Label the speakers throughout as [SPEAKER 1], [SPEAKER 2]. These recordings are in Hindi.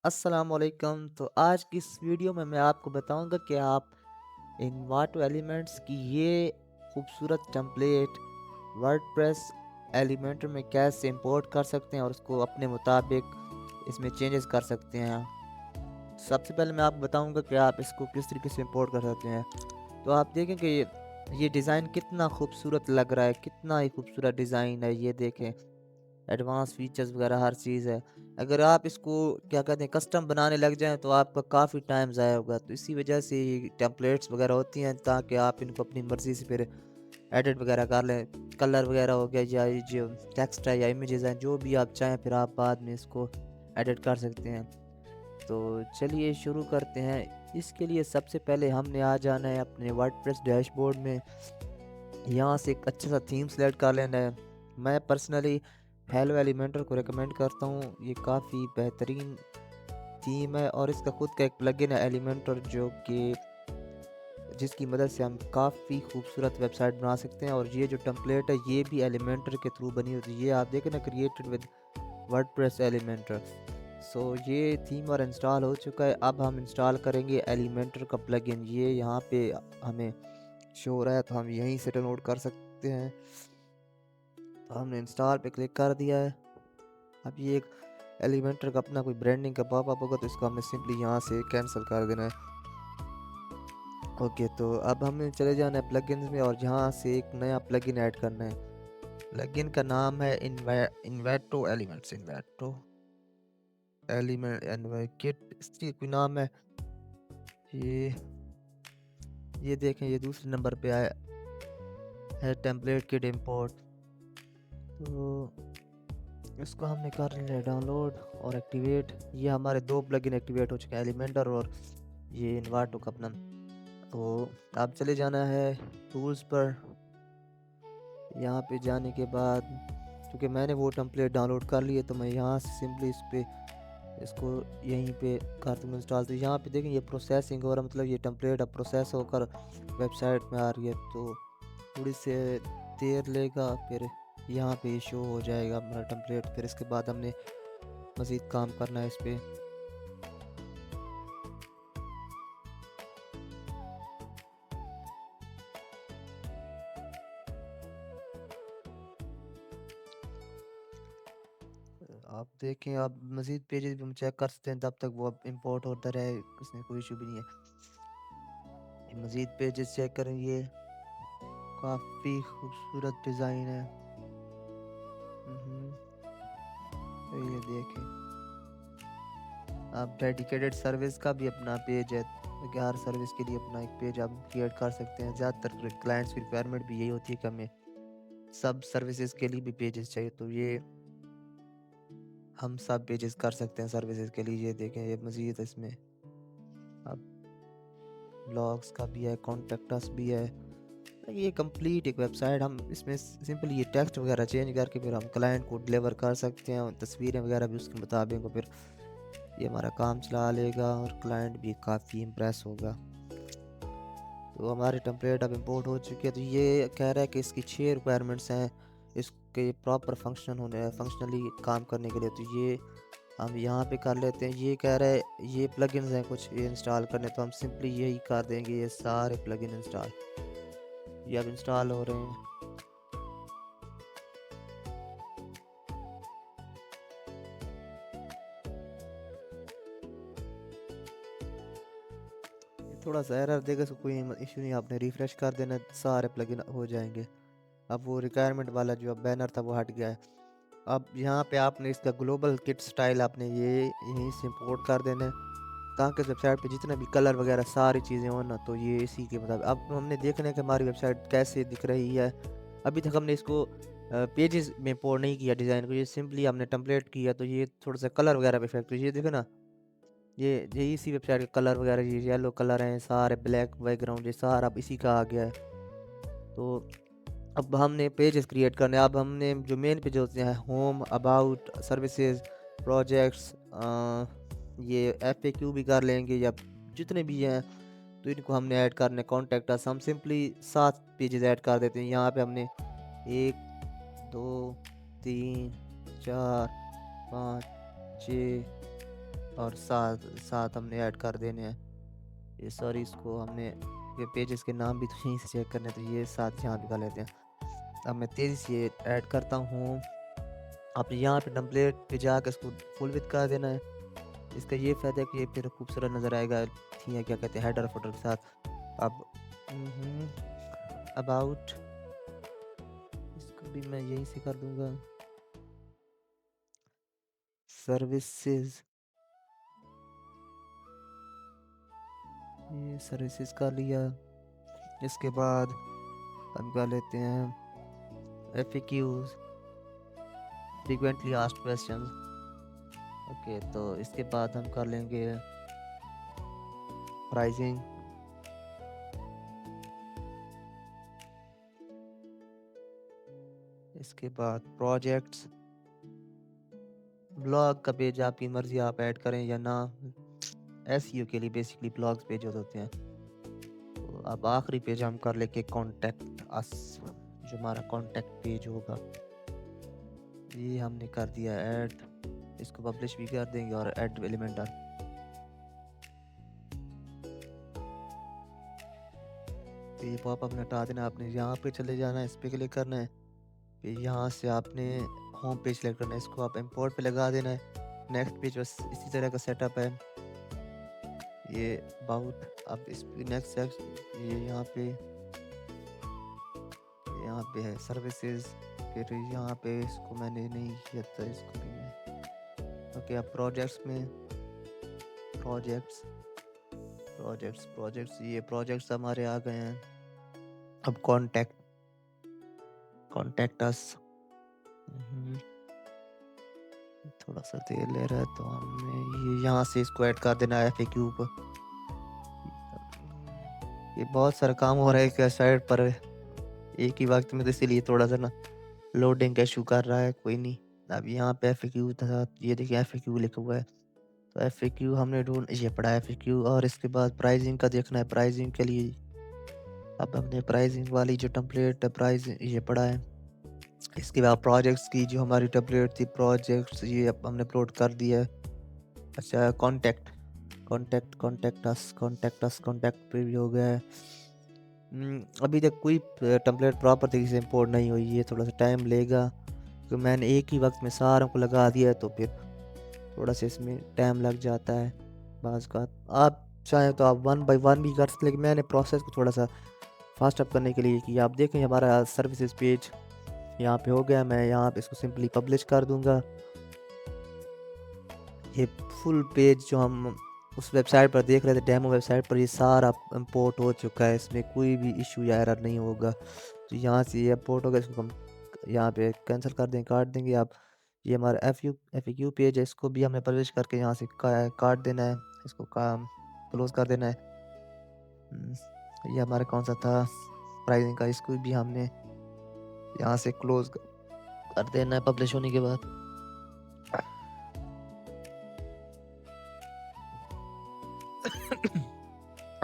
[SPEAKER 1] अस्सलामुअलैकुम। तो आज की इस वीडियो में मैं आपको बताऊंगा कि आप इन्वाटो एलिमेंट्स की ये खूबसूरत टेम्पलेट वर्डप्रेस एलिमेंटर में कैसे इंपोर्ट कर सकते हैं और उसको अपने मुताबिक इसमें चेंजेस कर सकते हैं। सबसे पहले मैं आपको बताऊंगा कि आप इसको किस तरीके से इंपोर्ट कर सकते हैं। तो आप देखें कि ये डिज़ाइन कितना खूबसूरत लग रहा है, कितना ही खूबसूरत डिज़ाइन है। ये देखें, एडवांस फीचर्स वगैरह हर चीज़ है। अगर आप इसको क्या कहते हैं कस्टम बनाने लग जाएँ तो आपका काफ़ी टाइम ज़ाया होगा। तो इसी वजह से ये टेम्पलेट्स वगैरह होती हैं ताकि आप इनको अपनी मर्ज़ी से फिर एडिट वगैरह कर लें। कलर वगैरह हो गया या ये जो टेक्स्ट है या इमेजेस हैं, जो भी आप चाहें फिर आप बाद में इसको एडिट कर सकते हैं। तो चलिए शुरू करते हैं। इसके लिए सबसे पहले हमने आ जाना है अपने वर्डप्रेस डैशबोर्ड में। यहाँ से एक अच्छा सा थीम सेलेक्ट कर लेना है। मैं पर्सनली हेलो एलिमेंटर को रिकमेंड करता हूँ। ये काफ़ी बेहतरीन थीम है और इसका खुद का एक प्लगइन है एलिमेंटर, जो कि जिसकी मदद से हम काफ़ी खूबसूरत वेबसाइट बना सकते हैं। और ये जो टेम्पलेट है ये भी एलिमेंटर के थ्रू बनी होती है। ये आप देखें ना, क्रिएटेड विद वर्डप्रेस एलिमेंटर। सो ये थीम और इंस्टॉल हो चुका है। अब हम इंस्टॉल करेंगे एलिमेंटर का प्लगइन। ये यहाँ पे हमें शो हो रहा है तो हम यहीं से डाउनलोड कर सकते हैं। तो हमने इंस्टॉल पे क्लिक कर दिया है। अब ये एक एलिमेंटर का अपना कोई ब्रांडिंग का पॉपअप होगा तो इसको हमने सिंपली यहाँ से कैंसिल कर देना है। ओके, तो अब हमें चले जाना है प्लगइन्स में और यहाँ से एक नया प्लगइन ऐड करना है। प्लगइन का नाम है इन्वेटो एलिमेंट्स। इन्वेटो एलिमेंट एनवाइकिट, इसकी कोई नाम है। ये ये देखें, ये दूसरे नंबर पे आया है टेम्पलेट किट इंपोर्ट। तो इसको हमने कर लिया डाउनलोड और एक्टिवेट। ये हमारे दो प्लगइन एक्टिवेट हो चुके हैं, एलिमेंटर और ये इन्वाटो का अपना। तो अब चले जाना है टूल्स पर। यहाँ पे जाने के बाद क्योंकि मैंने वो टेम्पलेट डाउनलोड कर लिए तो मैं यहाँ से सिंपली इसको यहीं पे कर दूँगा इंस्टॉल। तो यहाँ पे देखें ये प्रोसेसिंग हो रहा, मतलब ये टेम्पलेट अब प्रोसेस होकर वेबसाइट में आ रही है। तो थोड़ी सी देर लेगा, फिर यहाँ पे शो हो जाएगा हमारा टेम्पलेट। फिर इसके बाद हमने मज़ीद काम करना है इस पे। आप देखें, आप मज़ीद पेजेस भी हम चेक कर सकते हैं, तब तक वो अब इंपोर्ट होता रहे, इसमें कोई इशू भी नहीं है। मज़ीद पेजेस चेक करें, ये काफ़ी खूबसूरत डिज़ाइन है। तो ये देखें, आप डेडिकेटेड सर्विस का भी अपना पेज है कि हर सर्विस के लिए अपना एक पेज आप क्रिएट कर सकते हैं। ज़्यादातर क्लाइंट्स की रिक्वायरमेंट भी यही होती है कि हमें सब सर्विसेज के लिए भी पेजेस चाहिए। तो ये हम सब पेजेस कर सकते हैं सर्विसेज के लिए। ये देखें, ये मज़ीद इसमें अब ब्लॉग्स का भी है, कॉन्टेक्ट अस भी है। ये कंप्लीट एक वेबसाइट, हम इसमें सिंपली ये टेक्स्ट वगैरह चेंज करके फिर हम क्लाइंट को डिलीवर कर सकते हैं। तस्वीरें वगैरह भी उसके मुताबिक, फिर ये हमारा काम चला लेगा और क्लाइंट भी काफ़ी इम्प्रेस होगा। तो हमारे टेम्पलेट अब इंपोर्ट हो चुके हैं। तो ये कह रहा है कि इसकी 6 रिक्वायरमेंट्स हैं इसके प्रॉपर फंक्शनली काम करने के लिए। तो ये हम यहाँ पे कर लेते हैं। ये कह रहा है ये प्लगइन्स हैं कुछ ये इंस्टॉल करने, तो हम सिंपली यही कर देंगे। ये सारे प्लगइन इंस्टॉल, ये अब इंस्टॉल हो रहे हैं। थोड़ा सा एरर देगा, इसको कोई इशू नहीं, आपने रिफ्रेश कर देना, सारे प्लगइन हो जाएंगे। अब वो रिक्वायरमेंट वाला जो बैनर था वो हट गया है। अब यहाँ पे आपने इसका ग्लोबल किट स्टाइल आपने ये यहीं से इंपोर्ट कर देना है ताकि वेबसाइट पे जितने भी कलर वगैरह सारी चीज़ें हो ना, तो ये इसी के मुताबिक। अब हमने देखना है कि हमारी वेबसाइट कैसे दिख रही है। अभी तक हमने इसको पेजेस में इंपोर्ट नहीं किया डिज़ाइन को, ये सिंपली हमने टेम्पलेट किया। तो ये थोड़ा सा कलर वगैरह पे इफेक्ट, तो ये देखो ना, ये इसी वेबसाइट के कलर वगैरह, ये येलो कलर हैं सारे, ब्लैक बैकग्राउंड, ये सारा अब इसी का आ गया है। तो अब हमने पेजेस क्रिएट करने, अब हमने जो मेन पेज होते हैं, होम, अबाउट, सर्विसेज, प्रोजेक्ट्स, ये FAQ भी कर लेंगे या जितने भी हैं, तो इनको हमने ऐड करने। कॉन्टैक्ट अस हम सिंपली 7 पेजेस ऐड कर देते हैं। यहाँ पे हमने 1 2 3 4 5 6 और साथ साथ हमने ऐड कर देने हैं ये, सॉरी इसको हमने ये पेजेस के नाम भी तो यहीं से चेक करने हैं, तो ये साथ यहाँ भी कर लेते हैं। अब मैं तेज़ी से ये ऐड करता हूँ। आप यहाँ पे टेम्पलेट पे जाकर इसको फुल विथ कर देना है। इसका ये फ़ायदा है कि ये फिर खूबसूरत नज़र आएगा थी क्या कहते हैं हेडर फोटर के साथ। अब अबाउट इसको भी मैं यहीं से कर दूंगा, सर्विसेज, ये सर्विसेज कर लिया। इसके बाद हम कर लेते हैं FAQs, frequently asked questions. Okay, तो इसके बाद हम कर लेंगे प्राइसिंग। इसके बाद प्रोजेक्ट्स, ब्लॉग का पेज आपकी मर्जी, आप ऐड करें या ना। SEO के लिए बेसिकली ब्लॉग्स पेज होते हैं। तो अब आखिरी पेज हम कर लेंगे कॉन्टैक्ट अस, जो हमारा कॉन्टैक्ट पेज होगा। ये हमने कर दिया ऐड, इसको पब्लिश भी कर देंगे और ऐड एलिमेंटर। तो ये पॉपअप हटा देना, आपने यहाँ पे चले जाना है, इस पे क्लिक करना है, फिर यहाँ से आपने होम पेज सेलेक्ट करना है, इसको आप इंपोर्ट पे लगा देना है। नेक्स्ट पेज बस इसी तरह का सेटअप है। ये अबाउट, अब इस नेक्स्ट ये यहाँ पे है सर्विसेज, फिर यहाँ पे इसको मैंने नहीं किया था, इसको भी मैं ओके। अब प्रोजेक्ट्स में प्रोजेक्ट्स ये प्रोजेक्ट्स हमारे आ गए हैं। अब कॉन्टैक्ट अस, थोड़ा सा देर ले रहा है तो हमने ये यहाँ से इसको ऐड कर देना है FAQ पर। ये बहुत सारा काम हो रहा है इस साइड पर एक ही वक्त में, तो इसीलिए थोड़ा सा ना लोडिंग का इशू कर रहा है। कोई नहीं, अब यहाँ पे FAQ था, ये देखिए FAQ लिखा हुआ है। तो FAQ हमने ढूंढ ये पढ़ा है FAQ। और इसके बाद प्राइसिंग का देखना है। प्राइसिंग के लिए अब हमने प्राइसिंग वाली जो टेम्पलेट प्राइस ये पढ़ा है। इसके बाद प्रोजेक्ट्स की जो हमारी टेम्पलेट थी, प्रोजेक्ट्स ये अब हमने अपलोड कर दिया है। अच्छा, कॉन्टैक्ट पे भी हो गया है। अभी तक कोई टेम्पलेट प्रॉपर तरीके से इंपोर्ट नहीं हुई, ये थोड़ा सा टाइम लेगा क्योंकि मैंने एक ही वक्त में सारों को लगा दिया है, तो फिर थोड़ा सा इसमें टाइम लग जाता है। बाज़ का आप चाहें तो आप 1 बाय 1 भी कर सकते, लेकिन मैंने प्रोसेस को थोड़ा सा फास्ट अप करने के लिए किया। आप देखें हमारा सर्विसेज पेज यहाँ पे हो गया। मैं यहाँ पे इसको सिंपली पब्लिश कर दूंगा। ये फुल पेज जो हम उस वेबसाइट पर देख रहे थे, डेमो वेबसाइट पर, ये सारा इंपोर्ट हो चुका है, इसमें कोई भी इशू या एरर नहीं होगा। तो यहाँ से ये इंपोर्ट होगा, इसको हम यहाँ पे कैंसिल कर देंगे, काट देंगे। आप ये हमारा FAQ पेज है, इसको भी हमें पब्लिश करके यहाँ से काट देना है, इसको क्लोज कर देना है। ये हमारा कौन सा था प्राइसिंग का, इसको भी हमने यहाँ से क्लोज कर देना है पब्लिश होने के बाद।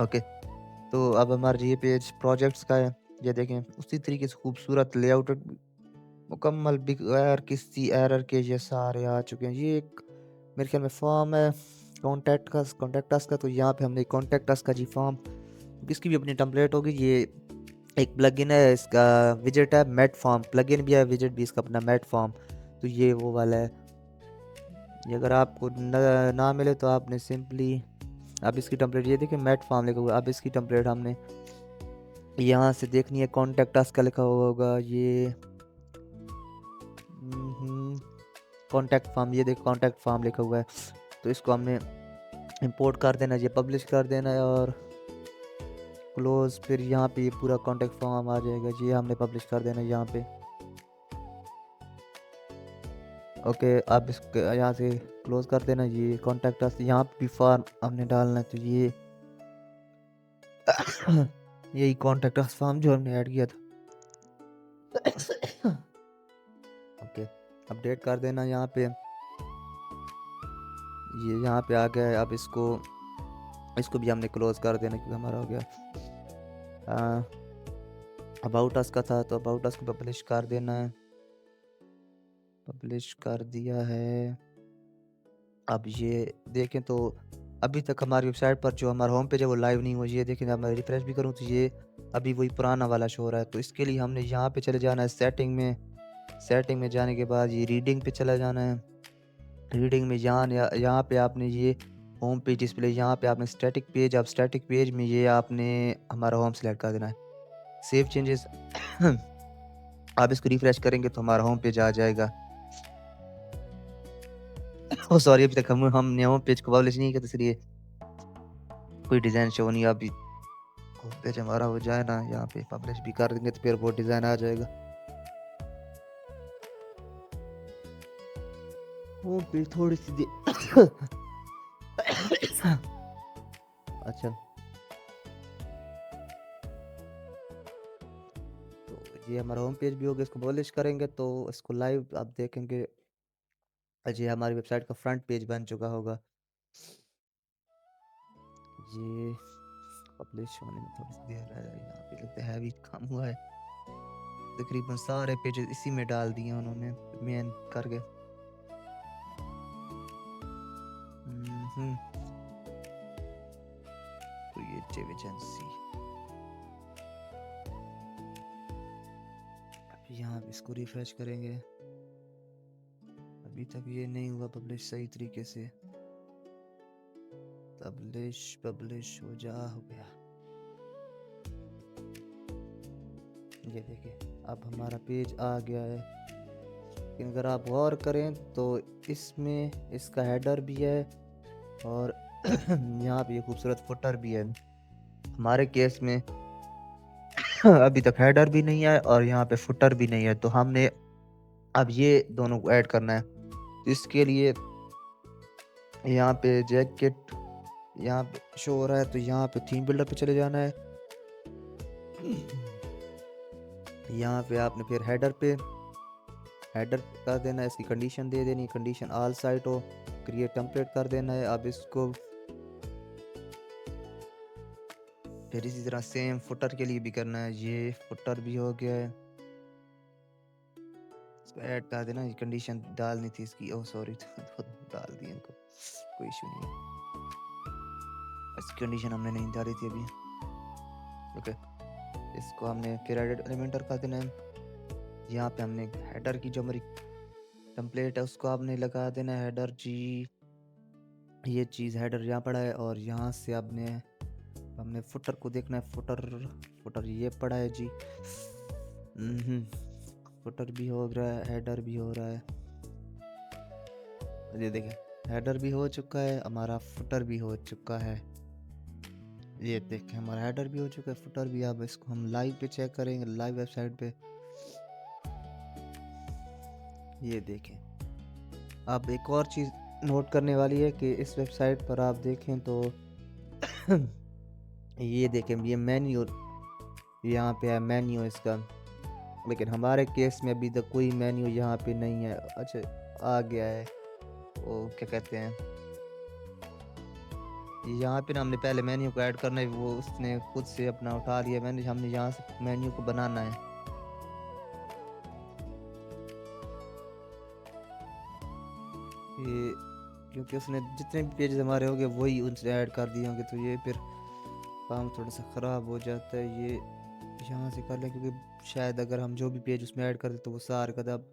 [SPEAKER 1] ओके, तो अब हमारा ये पेज प्रोजेक्ट्स का है। ये देखें उसी तरीके से खूबसूरत लेआउट मुकम्मल, बगैर किसी एरर के ये सारे आ चुके हैं। ये एक मेरे ख्याल में फॉर्म है कॉन्टैक्ट अस का। तो यहाँ पे हमने कॉन्टैक्ट अस का जी फॉर्म, इसकी भी अपनी टेम्पलेट होगी। ये एक प्लगइन है, इसका विजेट है मैट फॉर्म, प्लगइन भी है, विजेट भी इसका अपना मैट फॉर्म। तो ये वो वाला है। ये अगर आपको ना मिले तो आपने सिंपली, अब इसकी टेम्पलेट ये देखिए मैट फॉर्म लिखा हुआ है। अब इसकी टेम्पलेट हमने यहाँ से देखनी है, कॉन्टैक्ट अस का लिखा हुआ होगा, ये कॉन्टैक्ट फॉर्म, ये देखो कॉन्टैक्ट फॉर्म लिखा हुआ है। तो इसको हमने इंपोर्ट कर देना, ये पब्लिश कर देना है और क्लोज। फिर यहाँ पे ये पूरा कॉन्टैक्ट फॉर्म आ जाएगा, ये हमने पब्लिश कर देना है यहाँ पे। ओके, अब इसको यहाँ से क्लोज कर देना। ये कॉन्टैक्ट अस, यहाँ पे भी फॉर्म हमने डालना है। तो ये यही कॉन्टैक्ट अस फॉर्म जो हमने ऐड किया था। ओके, अपडेट कर देना यहाँ पे। ये यहाँ पे आ गया है। अब इसको भी हमने क्लोज कर देना क्योंकि हमारा हो गया। अबाउट अस का था, तो अबाउट अस को पब्लिश कर देना है। पब्लिश कर दिया है। अब ये देखें तो अभी तक हमारी वेबसाइट पर जो हमारा होम पेज है वो लाइव नहीं हुआ। ये देखें, जब मैं रिफ्रेश भी करूँ तो ये अभी वही पुराना वाला शो हो रहा है। तो इसके लिए हमने यहाँ पे चले जाना है सेटिंग में। सेटिंग में जाने के बाद ये रीडिंग पे चला जाना है। रीडिंग में यहाँ पे आपने ये होम पेज डिस्प्ले, यहाँ पे आपने स्टैटिक पेज, अब स्टैटिक पेज में ये आपने हमारा होम सेलेक्ट कर देना है। सेव चेंजेस आप इसको रिफ्रेश करेंगे तो हमारा होम पेज आ जाएगा। ओ सॉरी, अभी तक हमने होम पेज को पब्लिश नहीं किया, तो इसलिए कोई डिज़ाइन शो नहीं। अभी होम पेज हमारा हो जाए ना, यहाँ पे पब्लिश भी कर देंगे तो फिर वो डिज़ाइन आ जाएगा। होम पेज थोड़ी सी अच्छा, तो ये हमारा होम पेज भी हो गया। इसको पब्लिश करेंगे तो इसको लाइव आप देखेंगे, ये हमारी वेबसाइट का फ्रंट पेज बन चुका होगा। ये पब्लिश होने में थोड़ी सी देर रह जाएगी। यहाँ पे लगता है हैवी काम हुआ है। तकरीबन सारे पेजेस इसी में डाल दिए उन्होंने मेन करके। क्रिएटिव एजेंसी, यहाँ इसको रिफ्रेश करेंगे। अभी तक ये नहीं हुआ पब्लिश सही तरीके से। पब्लिश हो गया। ये देखिए, अब हमारा पेज आ गया है। लेकिन अगर आप गौर करें तो इसमें इसका हेडर भी है और यहाँ पे ये खूबसूरत फुटर भी है। हमारे केस में अभी तक हेडर भी नहीं है और यहाँ पे फुटर भी नहीं है, तो हमने अब ये दोनों को ऐड करना है। तो इसके लिए यहाँ पे जैकेट यहाँ पे शो हो रहा है, तो यहाँ पे थीम बिल्डर पे चले जाना है। यहाँ पे आपने फिर हेडर कर देना है, इसकी कंडीशन दे देनी, कंडीशन ऑल साइट हो, क्रिएट टेम्पलेट कर देना है। अब इसको फिर इसी तरह सेम फुटर के लिए भी करना है। ये फुटर भी हो गया है, इसको ऐड कर देना। ये कंडीशन डालनी थी इसकी, ओह सॉरी, तो डाल दी इनको, कोई इशू नहीं है। इसकी कंडीशन हमने नहीं डाली थी अभी। ओके, इसको हमने फिर एडिट एलिमेंटर कर देना है। यहाँ पे हमने हेडर की जो हमारी टेम्पलेट है उसको आपने लगा देना है। हेडर जी, ये चीज़ हेडर यहाँ पड़ा है और यहाँ से हमने फुटर को देखना है। फुटर ये पड़ा है जी। फुटर भी हो रहा है, हेडर भी हो रहा है। ये देखें, हेडर भी हो चुका है, हमारा फुटर भी हो चुका है। ये देखें, हमारा हेडर भी हो चुका है, फुटर भी। अब इसको हम लाइव पे चेक करेंगे, लाइव वेबसाइट पे। ये देखें, अब एक और चीज़ नोट करने वाली है कि इस वेबसाइट पर आप देखें तो ये देखें, ये मेन्यू यहाँ पे है, मेन्यू इसका। लेकिन हमारे केस में अभी तक कोई मेन्यू यहाँ पे नहीं है। अच्छा, आ गया है, वो क्या कहते हैं, यहाँ पे ना हमने पहले मेन्यू को ऐड करना है, वो उसने खुद से अपना उठा लिया मैंने। हमने यहाँ से मेन्यू को बनाना है। ये क्योंकि उसने जितने भी पेजेस हमारे होंगे वही उनसे ऐड कर दिए होंगे, तो ये फिर काम थोड़ा सा ख़राब हो जाता है। ये यहाँ से कर लें, क्योंकि शायद अगर हम जो भी पेज उसमें ऐड कर दें तो वो सारे का अब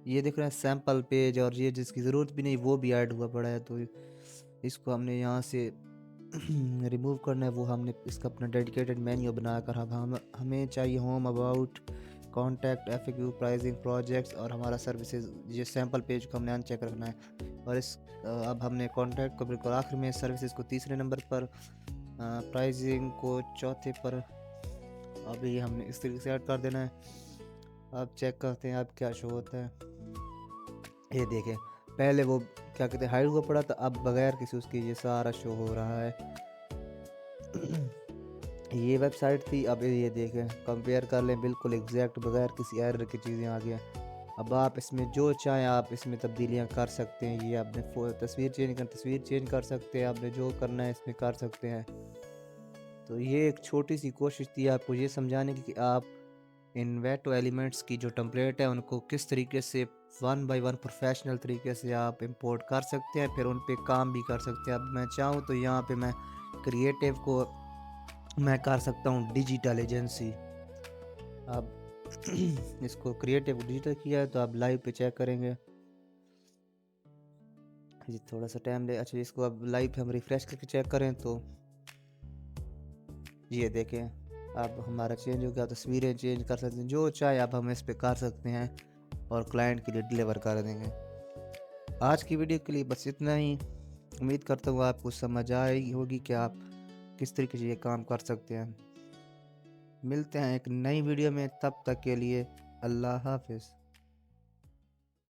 [SPEAKER 1] ये देख रहे हैं सैम्पल पेज, और ये जिसकी ज़रूरत भी नहीं वो भी ऐड हुआ पड़ा है। तो इसको हमने यहाँ से रिमूव करना है। वो हमने इसका अपना डेडिकेटेड मेन्यू बनाकर हमें चाहिए home, about, contact, FAQ, pricing, projects और हमारा सर्विसेज। ये सैम्पल पेज को हमने अनचेक रखना है। और अब हमने कॉन्टैक्ट को बिल्कुल आखिर में, सर्विसेज को तीसरे नंबर पर, प्राइसिंग को चौथे पर। अभी हमने इस तरीके से ऐड कर देना है। अब चेक करते हैं अब क्या शो होता है। ये देखें, पहले वो क्या कहते हैं हाइड हुआ पड़ा था, अब बगैर किसी उसके ये सारा शो हो रहा है। ये वेबसाइट थी, अब ये देखें, कंपेयर कर लें, बिल्कुल एग्जैक्ट बगैर किसी एरर की चीज़ें आ गया। अब आप इसमें जो चाहें आप इसमें तब्दीलियां कर सकते हैं। ये आपने तस्वीर चेंज कर सकते हैं, आपने जो करना है इसमें कर सकते हैं। तो ये एक छोटी सी कोशिश थी आपको ये समझाने की कि आप इन वेटो एलिमेंट्स की जो टेम्पलेट है उनको किस तरीके से वन बाय वन प्रोफेशनल तरीके से आप इंपोर्ट कर सकते हैं, फिर उन पे काम भी कर सकते हैं। अब मैं चाहूँ तो यहाँ पे मैं क्रिएटिव को मैं कर सकता हूँ डिजिटल एजेंसी। अब इसको क्रिएटिव डिजिटल किया है तो आप लाइव पे चेक करेंगे। जी थोड़ा सा टाइम ले। अच्छा इसको अब लाइव पे हम रिफ्रेश करके चेक करें तो ये देखें अब हमारा चेंज हो गया। तस्वीरें चेंज कर सकते हैं, जो चाहे अब हम इस पे कर सकते हैं और क्लाइंट के लिए डिलीवर कर देंगे। आज की वीडियो के लिए बस इतना ही। उम्मीद करता हूँ आपको समझ आई होगी कि आप किस तरीके से ये काम कर सकते हैं। मिलते हैं एक नई वीडियो में, तब तक के लिए अल्लाह हाफिज़।